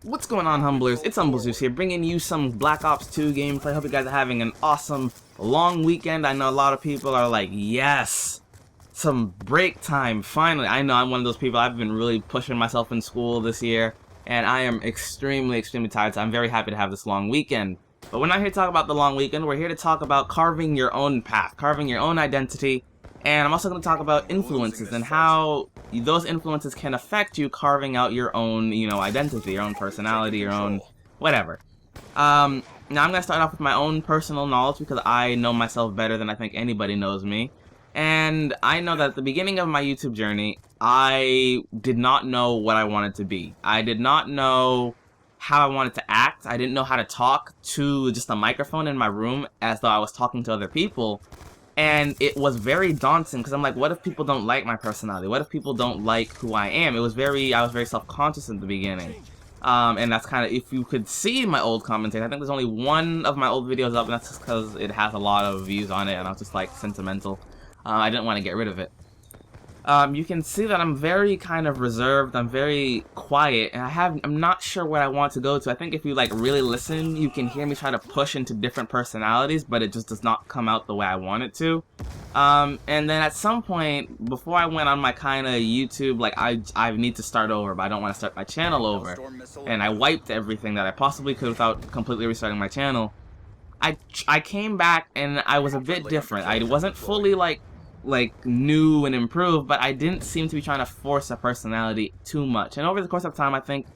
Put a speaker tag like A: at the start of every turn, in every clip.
A: What's going on, Humblers? It's HumbleZeus here, bringing you some Black Ops 2 gameplay. I hope you guys are having an awesome long weekend. I know a lot of people are like, yes, some break time, finally. I know I'm one of those people. I've been really pushing myself in school this year, and I am extremely tired, so I'm very happy to have this long weekend. But we're not here to talk about the long weekend. We're here to talk about carving your own path, carving your own identity. And I'm also going to talk about influences and how those influences can affect you carving out your own, identity, your own personality, your own whatever. Now I'm going to start off with my own personal knowledge because I know myself better than I think anybody knows me. And I know that at the beginning of my YouTube journey, I did not know what I wanted to be. I did not know how I wanted to act. I didn't know how to talk to just a microphone in my room as though I was talking to other people. And it was very daunting because I'm like, what if people don't like my personality? What if people don't like who I am? I was very self-conscious in the beginning. And that's kind of, if you could see my old commentary, I think there's only one of my old videos up, and that's just because it has a lot of views on it, and I was just like sentimental. I didn't want to get rid of it. You can see that I'm very kind of reserved, I'm very quiet, and I'm not sure what I want to go to. I think if you like really listen, you can hear me try to push into different personalities, but it just does not come out the way I want it to. And then at some point, before I went on my kind of YouTube, like I need to start over, but I don't want to start my channel over. And I wiped everything that I possibly could without completely restarting my channel. I came back and I was a bit different. I wasn't fully like new and improved, but I didn't seem to be trying to force a personality too much. And over the course of time, I think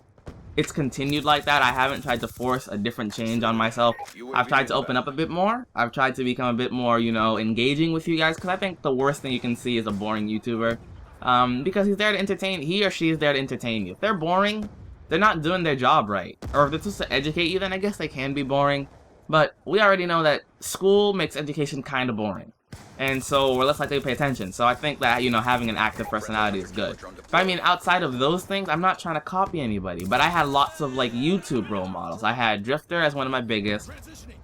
A: it's continued like that. I haven't tried to force a different change on myself. I've tried to open up a bit more. I've tried to become a bit more, engaging with you guys, because I think the worst thing you can see is a boring YouTuber. Because he's there to entertain, he or she is there to entertain you. If they're boring, they're not doing their job right. Or if they're supposed to educate you, then I guess they can be boring. But we already know that school makes education kind of boring. And so we're less likely to pay attention. So I think that, having an active personality is good. But I mean, outside of those things, I'm not trying to copy anybody. But I had lots of, YouTube role models. I had Drifter as one of my biggest.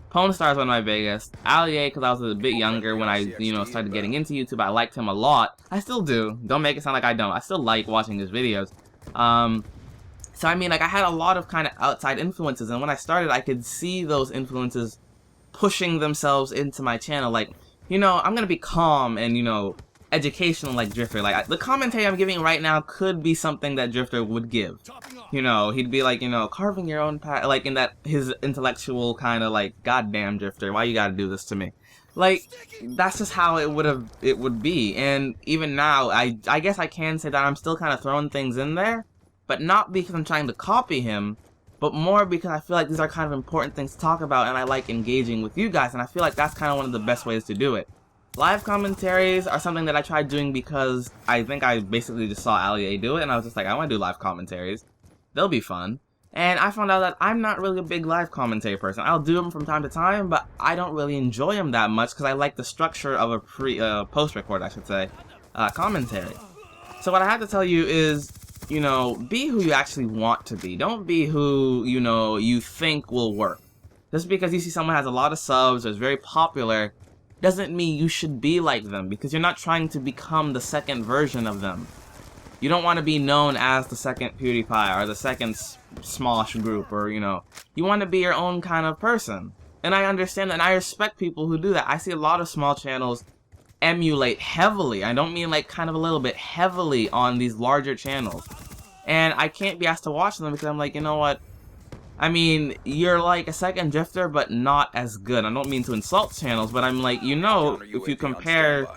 A: Pwnstar as one of my biggest. Allier, because I was a bit younger when I, started getting into YouTube. I liked him a lot. I still do. Don't make it sound like I don't. I still like watching his videos. So I mean, I had a lot of kind of outside influences. And when I started, I could see those influences pushing themselves into my channel. Like, I'm gonna be calm and, educational like Drifter. Like, the commentary I'm giving right now could be something that Drifter would give. He'd be like, carving your own path, like in that, his intellectual kind of like, goddamn Drifter, why you gotta do this to me? Like, that's just how it would be. And even now, I guess I can say that I'm still kind of throwing things in there, but not because I'm trying to copy him, but more because I feel like these are kind of important things to talk about, and I like engaging with you guys, and I feel like that's kind of one of the best ways to do it. Live commentaries are something that I tried doing because I think I basically just saw Allier do it, and I was just like, I want to do live commentaries. They'll be fun. And I found out that I'm not really a big live commentary person. I'll do them from time to time, but I don't really enjoy them that much because I like the structure of a post-record, I should say, commentary. So what I have to tell you is, be who you actually want to be. Don't be who, you think will work. Just because you see someone has a lot of subs or is very popular doesn't mean you should be like them, because you're not trying to become the second version of them. You don't want to be known as the second PewDiePie or the second Smosh group, or, you want to be your own kind of person. And I understand that, and I respect people who do that. I see a lot of small channels emulate heavily, I don't mean like kind of a little bit, heavily on these larger channels. And I can't be asked to watch them because I'm like, you know what? I mean, you're like a second Drifter, but not as good. I don't mean to insult channels, but I'm like, if you compare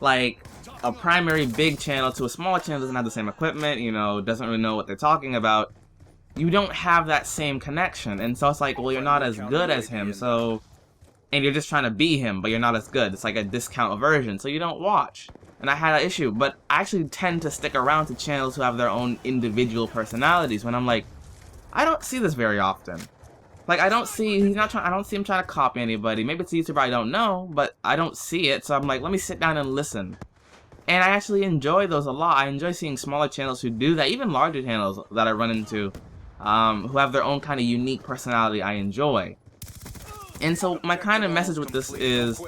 A: like a primary big channel to a small channel, doesn't have the same equipment, doesn't really know what they're talking about, you don't have that same connection. And so it's like, well, you're not as good as him, so, and you're just trying to be him, but you're not as good. It's like a discount version, so you don't watch. And I had an issue, but I actually tend to stick around to channels who have their own individual personalities, when I'm like, I don't see this very often. Like, I don't see him trying to copy anybody. Maybe it's a YouTuber I don't know, but I don't see it, so I'm like, let me sit down and listen. And I actually enjoy those a lot. I enjoy seeing smaller channels who do that, even larger channels that I run into, who have their own kind of unique personality I enjoy. And so my kind of message with this is,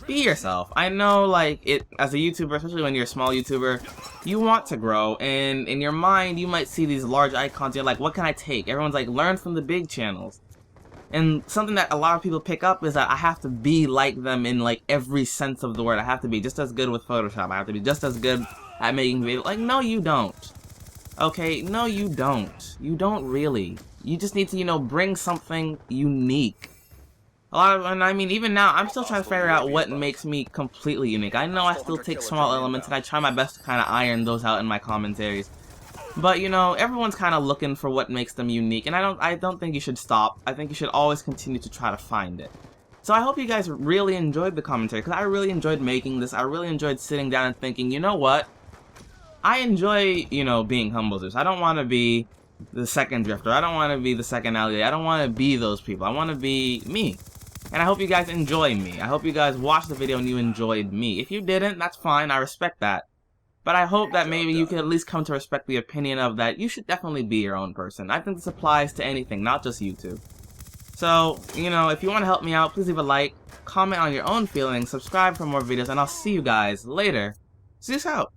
A: be yourself. I know, like, as a YouTuber, especially when you're a small YouTuber, you want to grow, and in your mind, you might see these large icons, you're like, what can I take? Everyone's like, learn from the big channels. And something that a lot of people pick up is that I have to be like them in, like, every sense of the word. I have to be just as good with Photoshop. I have to be just as good at making videos. Like, no, you don't. Okay? No, you don't. You don't really. You just need to, you know, bring something unique. And I mean, even now, I'm still trying to figure out what makes me completely unique. I know I still take small elements, and I try my best to kind of iron those out in my commentaries. But, you know, everyone's kind of looking for what makes them unique, and I don't think you should stop. I think you should always continue to try to find it. So I hope you guys really enjoyed the commentary, because I really enjoyed making this. I really enjoyed sitting down and thinking, you know what? I enjoy, you know, being HumbleZeus. I don't want to be the second drifter. I don't want to be the second alligator. I don't want to be those people. I want to be me. And I hope you guys enjoy me. I hope you guys watched the video and you enjoyed me. If you didn't, that's fine. I respect that. But I hope that maybe you can at least come to respect the opinion of that you should definitely be your own person. I think this applies to anything, not just YouTube. So, you know, if you want to help me out, please leave a like, comment on your own feelings, subscribe for more videos, and I'll see you guys later. Zeus out.